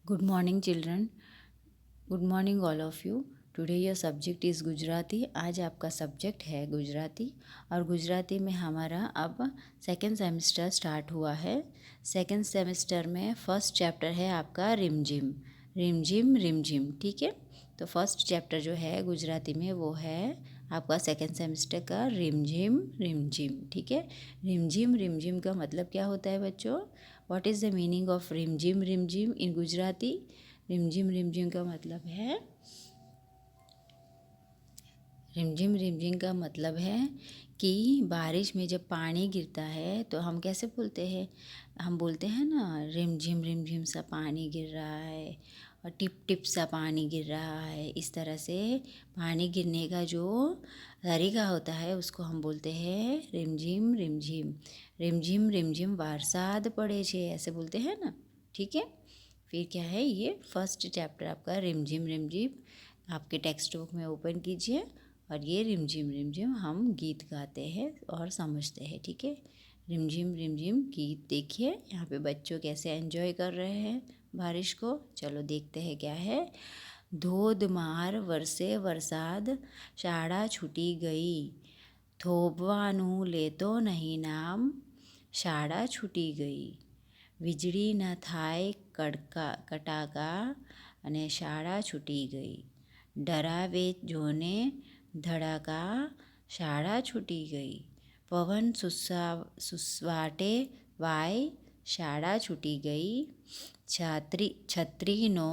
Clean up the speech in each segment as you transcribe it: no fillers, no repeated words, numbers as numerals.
Good morning children. Good morning all of you. Today your subject is Gujarati. आज आपका subject है गुजराती और गुजराती में हमारा अब सेकेंड सेमेस्टर स्टार्ट हुआ है. सेकेंड सेमेस्टर में फर्स्ट चैप्टर है आपका रिमझिम रिमझिम रिमझिम. ठीक है, तो फर्स्ट चैप्टर जो है गुजराती में वो है आपका सेकेंड सेमेस्टर का रिमझिम रिमझिम. ठीक है, रिमझिम रिमझिम का मतलब क्या होता है बच्चों? What is the meaning of रिमझिम रिमझिम इन गुजराती? रिमझिम रिमझिम का मतलब है रिमझिम रिमझिम का मतलब है कि बारिश में जब पानी गिरता है तो हम कैसे बोलते हैं? हम बोलते हैं ना, रिमझिम रिमझिम सा पानी गिर रहा है और टिप टिप सा पानी गिर रहा है. इस तरह से पानी गिरने का जो तरीका होता है उसको हम बोलते हैं रिमझिम रिमझिम. रिमझिम रिमझिम वरसाद पड़े छे, ऐसे बोलते हैं ना. ठीक है, फिर क्या है, ये फर्स्ट चैप्टर आपका रिमझिम रिमझिम आपके टेक्स्ट बुक में ओपन कीजिए और ये रिमझिम रिमझिम हम गीत गाते हैं और समझते हैं. ठीक है, रिमझिम रिमझिम गीत देखिए यहाँ पे बच्चों कैसे एंजॉय कर रहे हैं बारिश को. चलो देखते हैं क्या है. ધોધમાર વરસે વરસાદ, શાળા છૂટી ગઈ, થોભવાનું લેતો નહીં નામ, શાળા છૂટી ગઈ, વીજળી ન થાય કટાકા અને શાળા છૂટી ગઈ, ડરાવે જોને ધડાકા, શાળા છૂટી ગઈ, પવન સુસવાટે વાય, શાળા છૂટી ગઈ, छतरीનો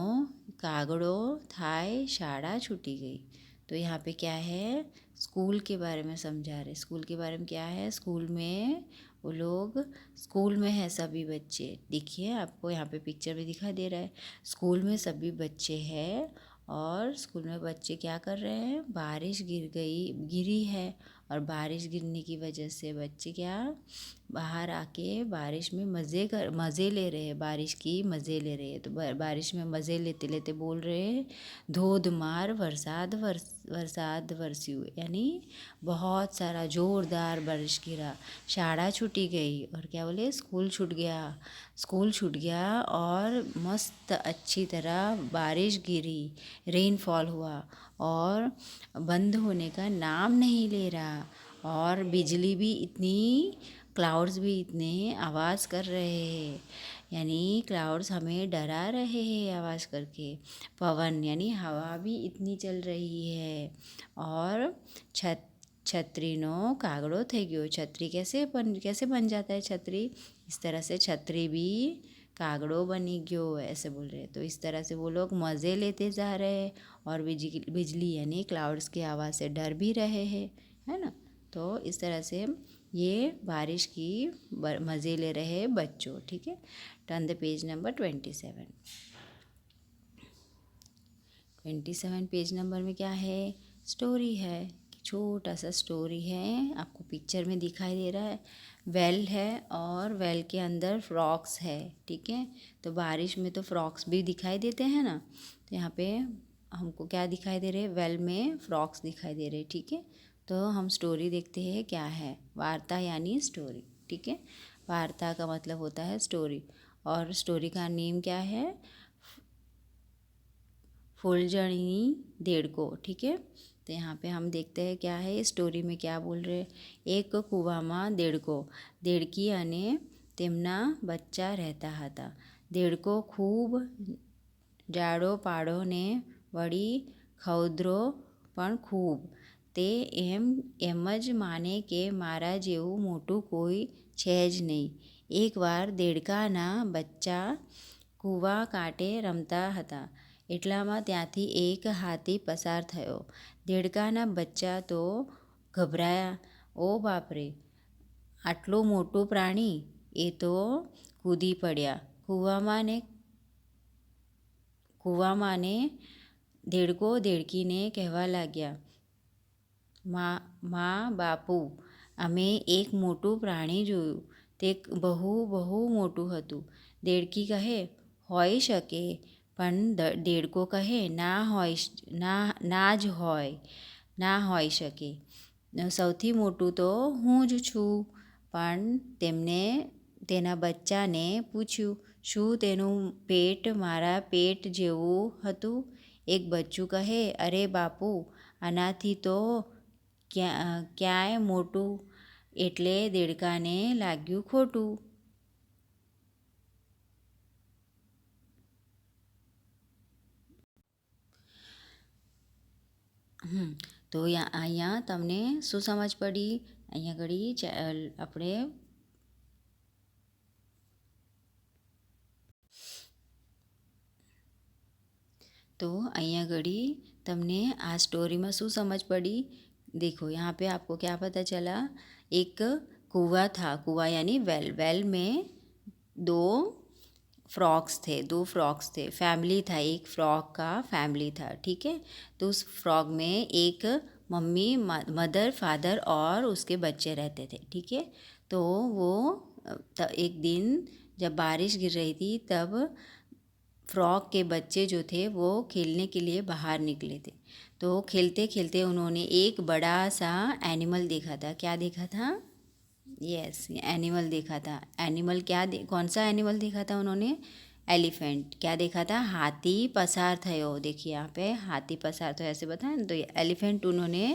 कागड़ो थाय, शाला छूटी गई. तो यहाँ पे क्या है, स्कूल के बारे में समझा रहे. स्कूल के बारे में क्या है, स्कूल में वो लोग स्कूल में है सभी बच्चे. देखिए आपको यहाँ पे पिक्चर में दिखाई दे रहा है, स्कूल में सभी बच्चे हैं और स्कूल में बच्चे क्या कर रहे हैं, बारिश गिरी है और बारिश गिरने की वजह से बच्चे क्या बाहर आके बारिश में मज़े ले रहे हैं, बारिश की मज़े ले रहे हैं. तो बारिश में मज़े लेते लेते बोल रहे हैं धोधमार वरसाद वरस्यू, यानी बहुत सारा ज़ोरदार बारिश गिरा, शाला छूटी गई और क्या बोले, स्कूल छूट गया और मस्त अच्छी तरह बारिश गिरी, रेनफॉल हुआ और बंद होने का नाम नहीं ले रहा. और बिजली भी इतनी, क्लाउड्स भी इतने आवाज़ कर रहे हैं, यानी क्लाउड्स हमें डरा रहे हैं आवाज़ करके. पवन यानी हवा भी इतनी चल रही है और छतरीनो कागड़ो થઈ ગયો. छतरी कैसे बन जाता है छतरी? इस तरह से छतरी भी कागड़ो बनी गयो, ऐसे बोल रहे हैं. तो इस तरह से वो लोग मज़े लेते जा रहे हैं और बिजली यानी क्लाउड्स की आवाज़ से डर भी रहे हैं, है ना. तो इस तरह से ये बारिश की मज़े ले रहे हैं बच्चों. ठीक है, turn the page number 27 page number में क्या है, स्टोरी है. छोटा सा स्टोरी है, आपको पिक्चर में दिखाई दे रहा है. वेल है और वेल के अंदर फ्रॉक्स है. ठीक है, तो बारिश में तो फ्रॉक्स भी दिखाई देते हैं ना. तो यहाँ पे हमको क्या दिखाई दे रहे हैं, वेल में फ्रॉक्स दिखाई दे रहे हैं. ठीक है, तो हम स्टोरी देखते हैं क्या है. वार्ता यानी स्टोरी. ठीक है, वार्ता का मतलब होता है स्टोरी और स्टोरी का नेम क्या है, फूलझड़ी देड़को. ठीक है, तो यहाँ पे हम देखते हैं क्या है स्टोरी में क्या बोल रहे. એક કૂવામાં દેડકી અને તેમના બચ્ચા રહેતા હતા. દેડકો ખૂબ જાડો પાડો ને વળી ખૌદરો પણ ખૂબ. તે એમ જ માને કે મારા જેવું મોટું કોઈ છે જ નહીં. એકવાર દેડકાના બચ્ચા કૂવા કાંઠે રમતા હતા એટલામાં ત્યાંથી એક હાથી પસાર થયો. દેડકાના બચ્ચા તો ગભરાયા. ઓ બાપરે, આટલું મોટું પ્રાણી! એ તો કૂદી પડ્યા કૂવામાં ને દેડકો દેડકીને કહેવા લાગ્યા, મા બાપુ, અમે એક મોટું પ્રાણી જોયું, તે બહુ મોટું હતું. દેડકી કહે, હોઈ શકે, પણ દેડકો કહે, ના હોઈ શકે. સૌથી મોટું તો હું જ છું. પણ તેમને તેના બચ્ચાને પૂછ્યું, શું તેનું પેટ મારા પેટ જેવું હતું? એક બચ્ચું કહે, અરે બાપુ, આનાથી તો ક્યાંય મોટું. એટલે દેડકાને લાગ્યું ખોટું. તો અહીંયા તમને શું સમજ પડી? અહીંયા ઘડી આપણે तो અહીંયા घड़ी तमने आज स्टोरी में शू समझ पड़ी? देखो यहाँ पे आपको क्या पता चला? एक कुआं था, कुआं यानी वेल, वेल में दो फ्रॉक्स थे, फैमिली था, एक फ्रॉक का फैमिली था, ठीक है। तो उस फ्रॉक में एक मम्मी, मदर, फादर और उसके बच्चे रहते थे, ठीक है। तो वो एक दिन जब बारिश गिर रही थी तब फ्रॉक के बच्चे जो थे वो खेलने के लिए बाहर निकले थे। तो खेलते खेलते उन्होंने एक बड़ा सा एनिमल देखा था। क्या देखा था? यस, एनिमल देखा था। एनिमल कौन सा एनिमल देखा था उन्होंने? एलिफेंट। क्या देखा था? हाथी पसार थयो। देखिए यहाँ पे हाथी पसार थयो ऐसे बताया ना, तो ये एलिफेंट उन्होंने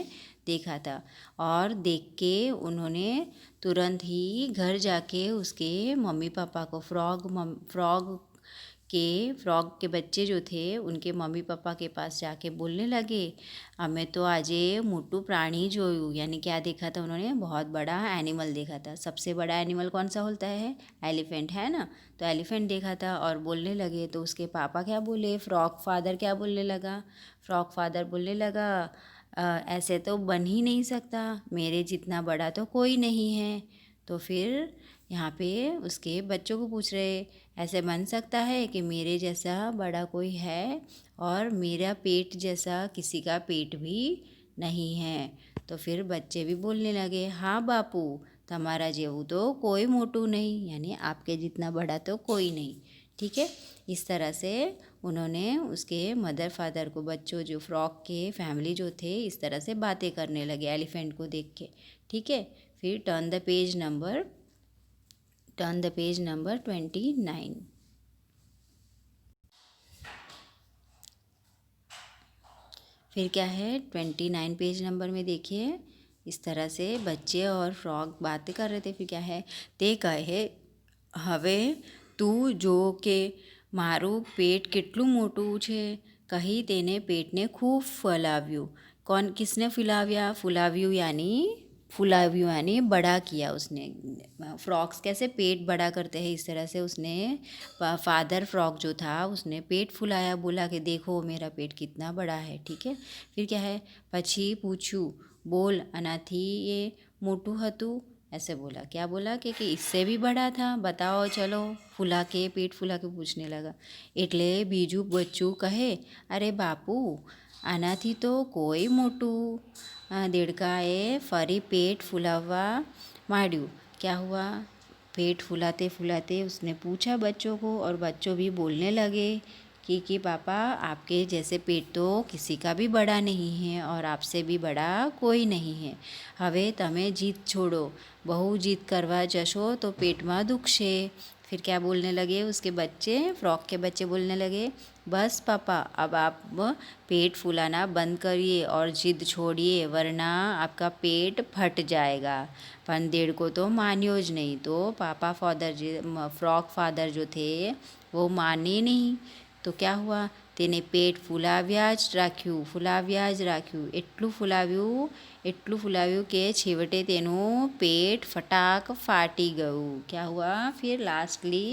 देखा था। और देख के उन्होंने तुरंत ही घर जाके उसके मम्मी पापा को फ्रॉग के बच्चे जो थे उनके मम्मी पापा के पास जाके बोलने लगे, हमें तो आज ये मोटू प्राणी जोयू। यानी क्या देखा था उन्होंने? बहुत बड़ा एनिमल देखा था। सबसे बड़ा एनिमल कौन सा होता है? एलिफेंट, है ना। तो एलिफेंट देखा था और बोलने लगे। तो उसके पापा क्या बोले? फ्रॉग फादर क्या बोलने लगा? फ्रॉग फादर बोलने लगा, ऐसे तो बन ही नहीं सकता, मेरे जितना बड़ा तो कोई नहीं है। तो फिर यहाँ पे उसके बच्चों को पूछ रहे, ऐसे बन सकता है कि मेरे जैसा बड़ा कोई है और मेरा पेट जैसा किसी का पेट भी नहीं है? तो फिर बच्चे भी बोलने लगे, हाँ बापू, તમારા જેવું तो कोई मोटू नहीं, यानी आपके जितना बड़ा तो कोई नहीं, ठीक है। इस तरह से उन्होंने उसके मदर फादर को, बच्चों जो फ्रॉक के फैमिली जो थे, इस तरह से बातें करने लगे एलिफेंट को देख के, ठीक है। फिर टर्न द पेज नंबर 29। फिर क्या है 29 पेज नंबर में? देखिए इस तरह से बच्चे और फ्रॉग बातें कर रहे थे। फिर क्या है? ते कहे, હવે તું જો કે મારું પેટ કેટલું મોટું છે. કહી તેને પેટને ખૂબ ફુલાવ્યું. किसने फुलाव्યું यानी बड़ा किया उसने। फ्रॉक्स कैसे पेट बड़ा करते हैं, इस तरह से उसने फादर फ्रॉक जो था उसने पेट फुलाया, बोला कि देखो मेरा पेट कितना बड़ा है, ठीक है। फिर क्या है? પછી પૂછ્યું, बोल आनाथी ये मोटू હતું? ऐसे बोला। क्या बोला कि इससे भी बड़ा था, बताओ चलो। फुला के पेट फुला के पूछने लगा। એટલે બીજું બચ્ચું કહે, અરે બાપુ, આનાથી તો કોઈ મોટું। દેડકાએ ફરી पेट फुलावा માંડ્યું। क्या हुआ? पेट फुलाते फुलाते उसने पूछा बच्चों को, और बच्चों भी बोलने लगे कि पापा, आपके जैसे पेट तो किसी का भी बड़ा नहीं है और आपसे भी बड़ा कोई नहीं है। હવે તમે જીદ छोड़ो, બહુ જીદ કરવા જશો તો પેટમાં દુખશે। फिर क्या बोलने लगे उसके बच्चे, फ्रॉक के बच्चे बोलने लगे, बस पापा, अब आप पेट फुलाना बंद करिए और जिद छोड़िए, वरना आपका पेट फट जाएगा। पर देड़को तो मान्यो ज नहीं। तो पापा फ्रॉक फादर जो थे वो माने नहीं। तो क्या हुआ? તેને પેટ ફુલાવ્યા જ રાખ્યું, એટલું ફુલાવ્યું કે છેવટે તેનું પેટ ફટાક फाटी गયું। क्या हुआ? फिर लास्टली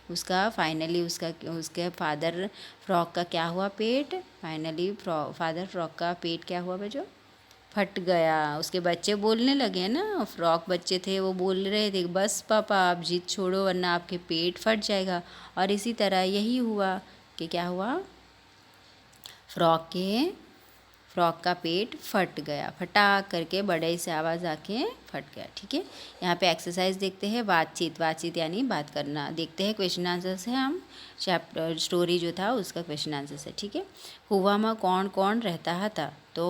उसके फादर फ्रॉक का क्या हुआ? पेट फाइनली फादर फ्रॉक का पेट क्या हुआ बच्चों? फट गया। उसके बच्चे बोलने लगे ना, फ्रॉक बच्चे थे वो बोल रहे थे, बस पापा आप जिद छोड़ो वरना आपके पेट फट जाएगा। और इसी तरह यही हुआ कि क्या हुआ? फ्रॉक का पेट फट गया, फटाक करके बड़े से आवाज़ आके फट गया, ठीक है। यहाँ पे एक्सरसाइज देखते हैं, बातचीत यानी बात करना। देखते हैं क्वेश्चन आंसर से हम स्टोरी जो था उसका क्वेश्चन आंसर से, ठीक है। कुआं में कौन कौन रहता था? तो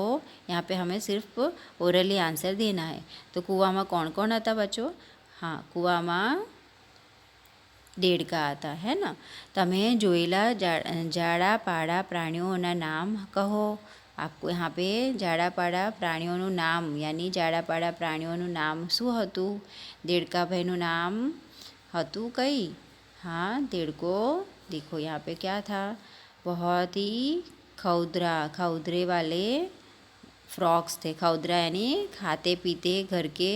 यहाँ पे हमें सिर्फ ओरली आंसर देना है। तो कुआं में कौन कौन था बच्चों? हाँ, कुआं में દેડકા હતા હે ને. તમે જોયેલા જાડા પાડા પ્રાણીઓના નામ કહો. आपको यहाँ पे जाड़ा पाड़ा प्राणियों नाम यानी जाड़ा पाड़ा प्राणियों नाम શું હતું? દેડકાભાઈનું નામ હતું કઈ? हाँ देड़को। देखो यहाँ पे क्या था, बहुत ही खौदरे वाले फ्रॉक्स थे। खौदरा यानी खाते पीते घर के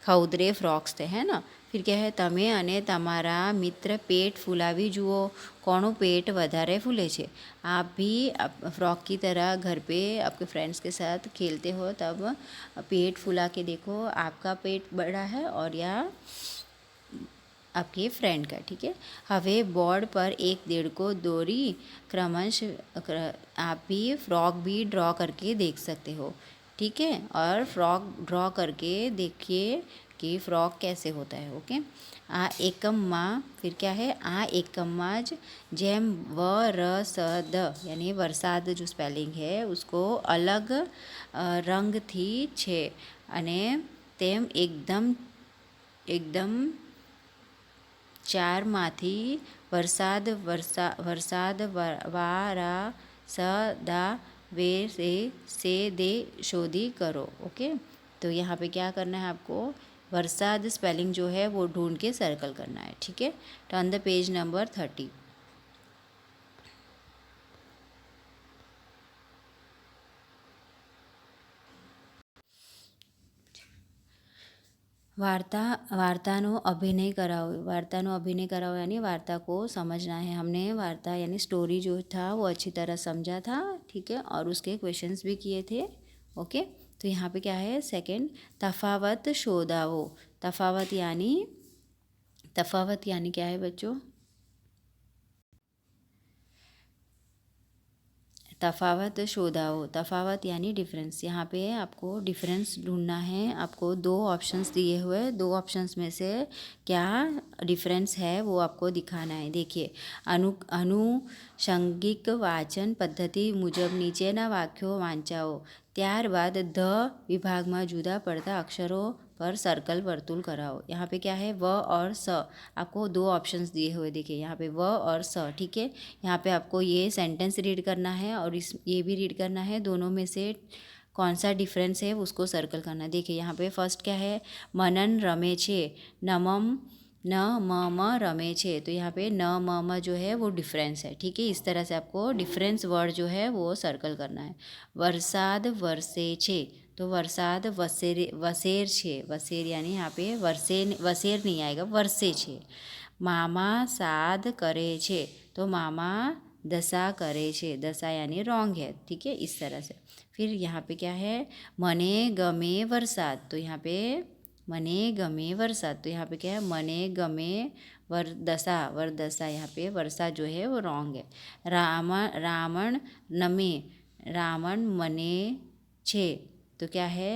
खौदरे फ्रॉक्स थे, है ना। फिर क्या है, તમે અને તમારા મિત્ર પેટ ફૂલાવી જુઓ। કોનું પેટ વધારે ફૂલે છે? आप भी फ्रॉक की तरह घर पे आपके फ्रेंड्स के साथ खेलते हो, तब पेट फुला के देखो आपका पेट बड़ा है और या आपके फ्रेंड का। ठीक है। हवे बोर्ड पर एक देड़को दोरी क्रमश आप भी फ्रॉक भी ड्रॉ करके देख सकते हो। ठीक है। और फ्रॉक ड्रॉ करके देखिए कि फ्रॉक कैसे होता है। ओके। आ एकम्मा, फिर क्या है, आ एकम्मा जेम व र स द यानी वरसाद जो स्पेलिंग है उसको अलग रंग थी छे अने तेम एकदम चारमांथी वरसाद वारा सदा वे से दे शोधी करो। ओके। तो यहाँ पे क्या करना है आपको, वरसाद स्पेलिंग जो है वो ढूंढ के सर्कल करना है। ठीक है। Turn the page number 30। वार्तानो अभिनय कराओ यानी वार्ता को समझना है। हमने वार्ता यानी स्टोरी जो था वो अच्छी तरह समझा था। ठीक है। और उसके क्वेश्चंस भी किए थे। ओके। तो यहाँ पे क्या है, सेकंड, तफावत शोधाओ। तफावत यानी क्या है बच्चों? तफावत शोधाओ। तफावत यानी डिफरेंस। यहाँ पे आपको डिफरेंस ढूंढना है। आपको 2 ऑप्शंस दिए हुए, 2 ऑप्शंस में से क्या डिफरेंस है वो आपको दिखाना है। देखिए, अनुषंगिक वाचन पद्धति मुजब नीचेना वाक्यों वांचाओ। ત્યારબાદ ધ વિભાગમાં જુદા પડતા અક્ષરો पर सर्कल वर्तुल कराओ। यहाँ पे क्या है, व और स। आपको 2 ऑप्शंस दिए हुए, देखिए यहाँ पे व और स। ठीक है। यहाँ पे आपको ये सेंटेंस रीड करना है और ये भी रीड करना है। दोनों में से कौन सा डिफरेंस है उसको सर्कल करना है। देखिए यहाँ पे फर्स्ट क्या है, मनन रमे छे, नमम न म रमे छे। तो यहाँ पे न म जो है वो डिफरेंस है। ठीक है। इस तरह से आपको डिफरेंस वर्ड जो है वो सर्कल करना है। वरसाद वरसे छे, तो वरसाद वसेर छे। वसेर यानी यहाँ पे वसेर नहीं आएगा, वरसे छे। मामा साद करे छे, तो मामा दशा करे छे। दशा यानी रॉन्ग है। ठीक है। इस तरह से फिर यहाँ पे क्या है, मने गमे वरसाद, तो यहाँ पे मने गमे वरसाद, तो यहाँ पे क्या है, मने गमे वरदशा यहाँ पे वर्षा जो है वो रॉन्ग है। रावण मने छे, तो क्या है,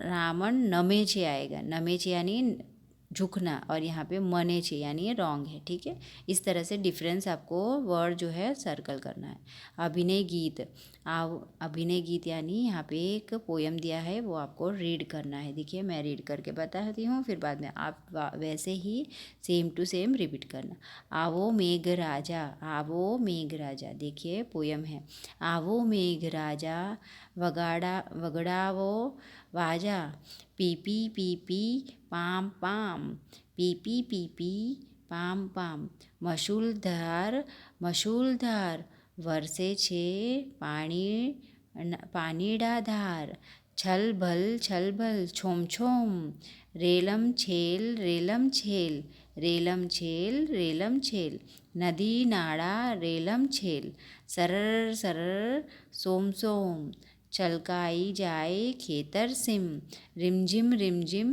रावण नमे छे आएगा। नमे छे यानी झुकना, और यहाँ पे मने छे यानी रॉन्ग है। ठीक है। इस तरह से डिफरेंस आपको वर्ड जो है सर्कल करना है। अभिनय गीत यानी यहाँ पे एक पोयम दिया है, वो आपको रीड करना है। देखिए मैं रीड करके बताती हूँ, फिर बाद में आप वैसे ही सेम टू सेम रिपीट करना। आवो मेघ राजा, देखिए पोयम है। आवो मेघ राजा वगड़ावो वाजा, पीपी पीपी पाम पाम, पीपी पीपी पाम पाम। मशूलधार वरसे छे पानीड़ा धार, छलभल छोम छोम, रेलम छेल, नदी नाड़ा रेलम छेल, सरर सोम सोम, चलकाई जाए खेतर सिम, रिमझिम।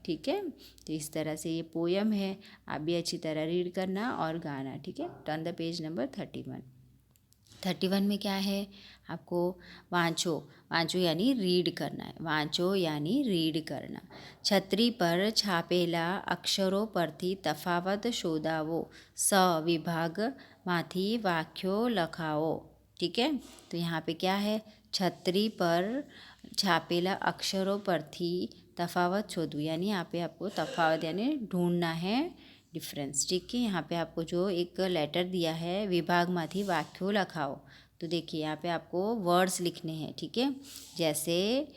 ठीक है। तो इस तरह से ये पोयम है। आप भी अच्छी तरह रीड करना और गाना। ठीक है। टर्न द पेज नंबर 31 में क्या है, आपको वाँचो यानी रीड करना है। वाँचो यानी रीड करना। छतरी पर छापेला अक्षरों परथी तफावत शोधावो। स विभागमांथी वाक्यो लखाओ। ठीक है। तो यहाँ पे क्या है, छतरी पर छापेला अक्षरों परथी तफावत शोधो, यानी यहाँ पे आपको तफावत यानी ढूंढना है डिफरेंस। ठीक है, यहाँ पे आपको जो एक लेटर दिया है विभागમાંથી वाक्यो लखाओ, तो देखिए यहाँ पे आपको वर्ड्स लिखने हैं। ठीक है, जैसे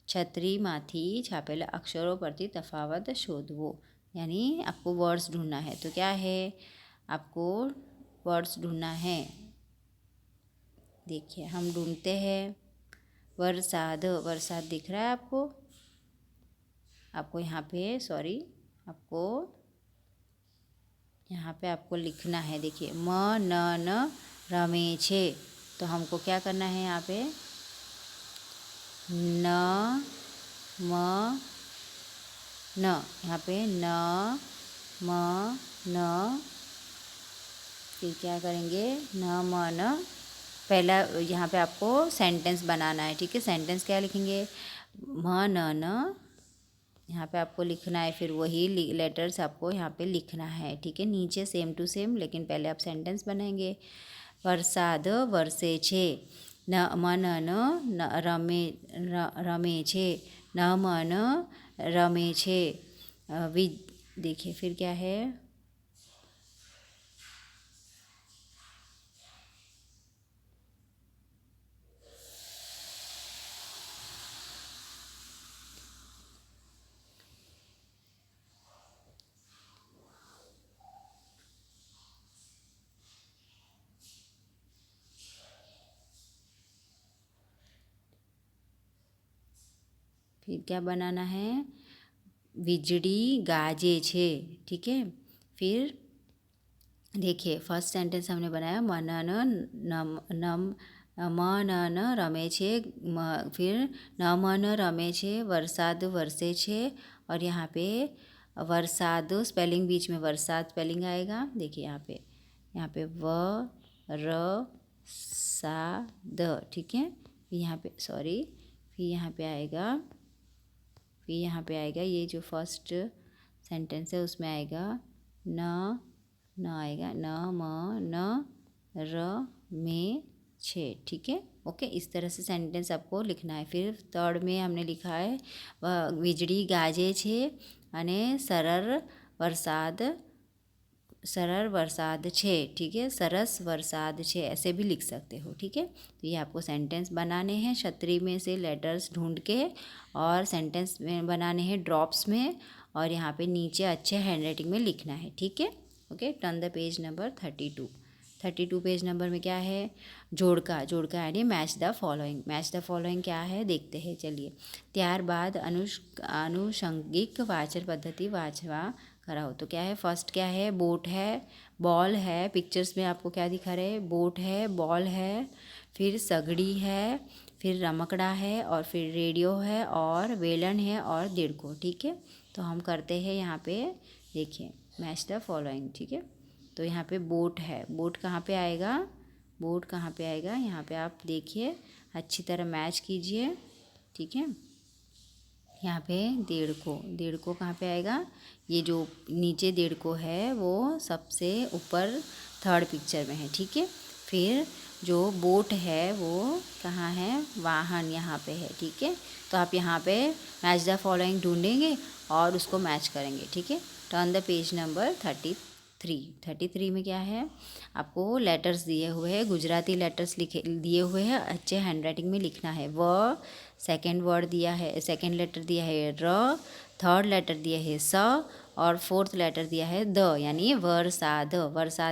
छतरीમાંથી छापेला अक्षरों परથી तफावत शोधवो, यानी आपको वर्ड्स ढूंढना है। तो क्या है, आपको वर्ड्स ढूंढना है। देखिए हम ढूंढते हैं वरसाद, वरसाद दिख रहा है आपको, आपको यहाँ पे सॉरी आपको यहाँ पे आपको लिखना है। देखिए म न न रमे छे, तो हमको क्या करना है यहाँ पे न म न, यहाँ पे न म न, फिर क्या करेंगे न म न, पहला यहाँ पे आपको सेंटेंस बनाना है। ठीक है, सेंटेंस क्या लिखेंगे म न न, यहाँ पे आपको लिखना है, फिर वही लेटर्स आपको यहाँ पे लिखना है। ठीक है, नीचे सेम टू सेम, लेकिन पहले आप सेंटेंस बनाएंगे। वरसाद वरसे छे, न मन न रमे छे, न मन रमे छे। देखिए फिर क्या है, फिर क्या बनाना है વીજળી गाजे छे। ठीक है, फिर देखिए फर्स्ट सेंटेंस हमने बनाया मनन नम नम म न न रमे छे, फिर न मन रमे छे, वरसाद वरसे छे, और यहाँ पे वरसाद स्पेलिंग बीच में वरसाद स्पेलिंग आएगा। देखिए यहाँ पे व र सा द। ठीक है, यहाँ पे सॉरी, फिर यहाँ पे आएगा ये जो फर्स्ट सेंटेंस है उसमें आएगा न आएगा न म न र मे छे। ठीक है, ओके, इस तरह से सेंटेंस आपको लिखना है। फिर थर्ड में हमने लिखा है વીજળી गाजे छे अने सरल वरसाद छे। ठीक है, सरस वरसाद छे ऐसे भी लिख सकते हो। ठीक है, तो ये आपको सेंटेंस बनाने हैं छतरी में से लेटर्स ढूंढ के, और सेंटेंस में बनाने हैं ड्रॉप्स में, और यहाँ पे नीचे अच्छे हैंडराइटिंग में लिखना है। ठीक है, okay, turn the page number 32 page number में क्या है जोड़का यानी मैच द फॉलोइंग क्या है देखते हैं। चलिए, ત્યારબાદ अनुषंगिक वाचन पद्धति वाचवा कराओ। तो क्या है, फर्स्ट क्या है बोट है, बॉल है, पिक्चर्स में आपको क्या दिखा रहे हैं बोट है, बॉल है, फिर सगड़ी है, फिर रमकड़ा है, और फिर रेडियो है, और वेलन है, और दिड़को। ठीक है, तो हम करते हैं यहाँ पे, देखिए मैच द फॉलोइंग। ठीक है, तो यहाँ पे बोट है, बोट कहाँ पे आएगा, यहाँ पे आप देखिए अच्छी तरह मैच कीजिए। ठीक है, यहाँ पे डेढ़ को कहाँ पे आएगा, ये जो नीचे डेढ़ को है वो सबसे ऊपर थर्ड पिक्चर में है। ठीक है, फिर जो बोट है वो कहाँ है, वाहन यहाँ पे है। ठीक है, तो आप यहाँ पे मैच द फॉलोइंग ढूंढेंगे और उसको मैच करेंगे। ठीक है, टर्न द पेज नंबर 33 में क्या है, आपको लेटर्स दिए हुए हैं, गुजराती लेटर्स लिखे दिए हुए हैं, अच्छे हैंडराइटिंग में लिखना है। व सेकेंड लेटर दिया है र, थर्ड लेटर दिया है स, और फोर्थ लेटर दिया है द, यानी वरसाद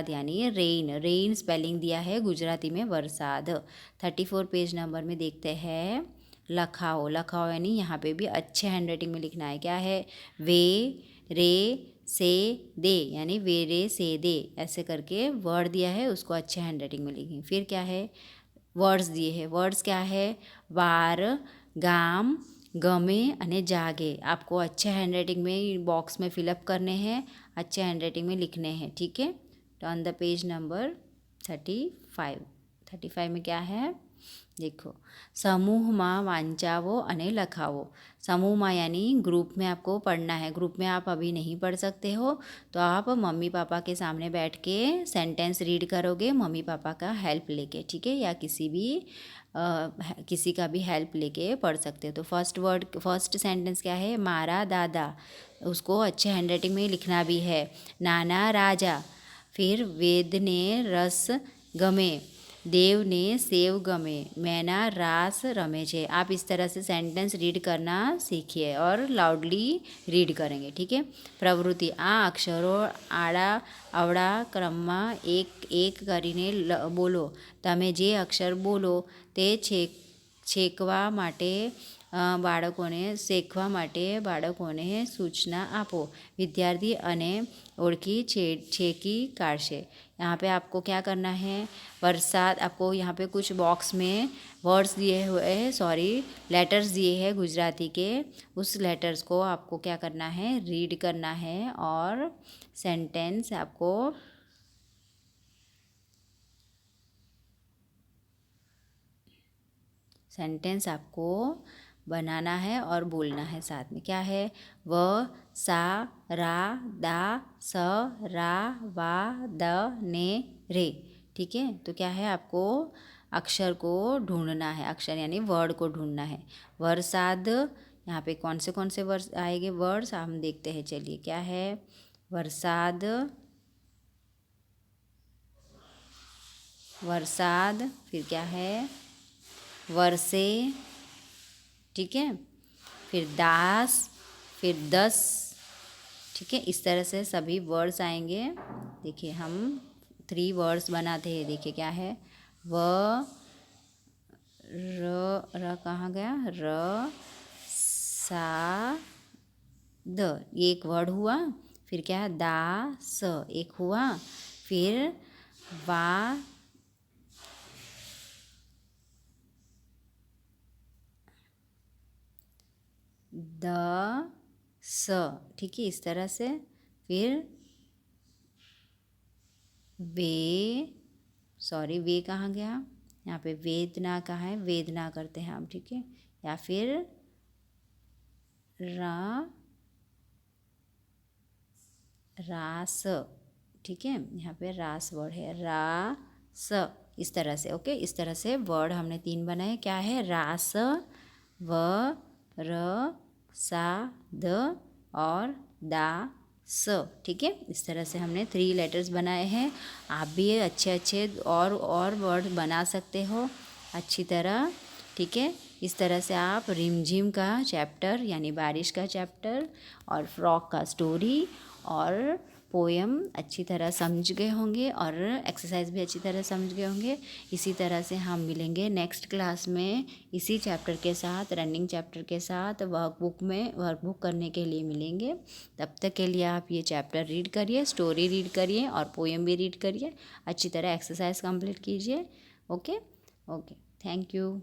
यानी रेन स्पेलिंग दिया है गुजराती में वरसाद। 34 पेज नंबर में देखते हैं लखाओ यानी यहाँ पे भी अच्छे हैंडराइटिंग में लिखना है। क्या है, वे रे से दे, यानी वे रे से दे ऐसे करके वर्ड दिया है, उसको अच्छे हैंडराइटिंग में लिखेंगे। फिर क्या है, वर्ड्स दिए हैं, वर्ड्स क्या है, वार गाम गमे अने जागे, आपको अच्छे हैंडराइटिंग में बॉक्स में फिलअप करने हैं, अच्छे हैंडराइटिंग में लिखने हैं। ठीक है, टर्न द पेज नंबर 35 में क्या है, देखो, समूहમાં વાંચાવો અને લખાવો। समूहમાં यानी ग्रुप में आपको पढ़ना है। ग्रुप में आप अभी नहीं पढ़ सकते हो तो आप मम्मी पापा के सामने बैठ के सेंटेंस रीड करोगे, मम्मी पापा का हेल्प लेके, ठीक है, या किसी का भी हेल्प लेके पढ़ सकते हो। तो फर्स्ट सेंटेंस क्या है, मारा दादा, उसको अच्छे हैंडराइटिंग में लिखना भी है। नाना राजा, फिर वेद ने रस गमे, देव ने सेव गमे, मैना रास रमे छे। आप इस तरह से सेंटेंस रीड करना सीखिए और लाउडली रीड करेंगे, ठीक है। प्रवृत्ति, आ अक्षरों आड़ा अवड़ा क्रमમાં एक एक કરીને बोलो। તમે જે અક્ષર બોલો તે શીખવા માટે બાળકોને સૂચના આપો। વિદ્યાર્થી અને ઓળખી છેકી કાઢશે। यहाँ पे आपको क्या करना है, बरसात, आपको यहाँ पे कुछ बॉक्स में वर्ड्स दिए हुए हैं, लेटर्स दिए हैं गुजराती के। उस लेटर्स को आपको क्या करना है, रीड करना है और सेंटेंस आपको बनाना है और बोलना है साथ में। क्या है, व सा रा दा स रा वा द ने रे, ठीक है। तो क्या है, आपको अक्षर को ढूंढना है, अक्षर यानी वर्ड को ढूंढना है। वरसाद, यहाँ पे कौन से वर्ड्स आएंगे, वर्ड्स हम देखते हैं, चलिए। क्या है, वरसाद, फिर क्या है, वर्षे, ठीक है, फिर दास, फिर 10, ठीक है। इस तरह से सभी वर्ड्स आएंगे। देखिए, हम 3 वर्ड्स बनाते हैं। देखिए क्या है, व र कहाँ गया, र सा द, एक वर्ड हुआ। फिर क्या है, दा स एक हुआ। फिर वा द स, ठीक है, इस तरह से। फिर वे कहाँ गया, यहाँ पे वेदना कहाँ है, वेदना करते हैं हम, ठीक है। या फिर रास, ठीक है, यहाँ पे रास वर्ड है, रास, इस तरह से, ओके। इस तरह से वर्ड हमने 3 बनाए। क्या है, रास, व र सा द और दा स, ठीक है। इस तरह से हमने 3 लेटर्स बनाए हैं। आप भी अच्छे और वर्ड बना सकते हो अच्छी तरह, ठीक है। इस तरह से आप रिमझिम का चैप्टर यानी बारिश का चैप्टर और फ्रॉक का स्टोरी और पोएम अच्छी तरह समझ गए होंगे और एक्सरसाइज भी अच्छी तरह समझ गए होंगे। इसी तरह से हम मिलेंगे नेक्स्ट क्लास में इसी चैप्टर के साथ, रनिंग चैप्टर के साथ, वर्कबुक करने के लिए मिलेंगे। तब तक के लिए आप ये चैप्टर रीड करिए, स्टोरी रीड करिए और पोएम भी रीड करिए। अच्छी तरह एक्सरसाइज कंप्लीट कीजिए। Okay, thank you.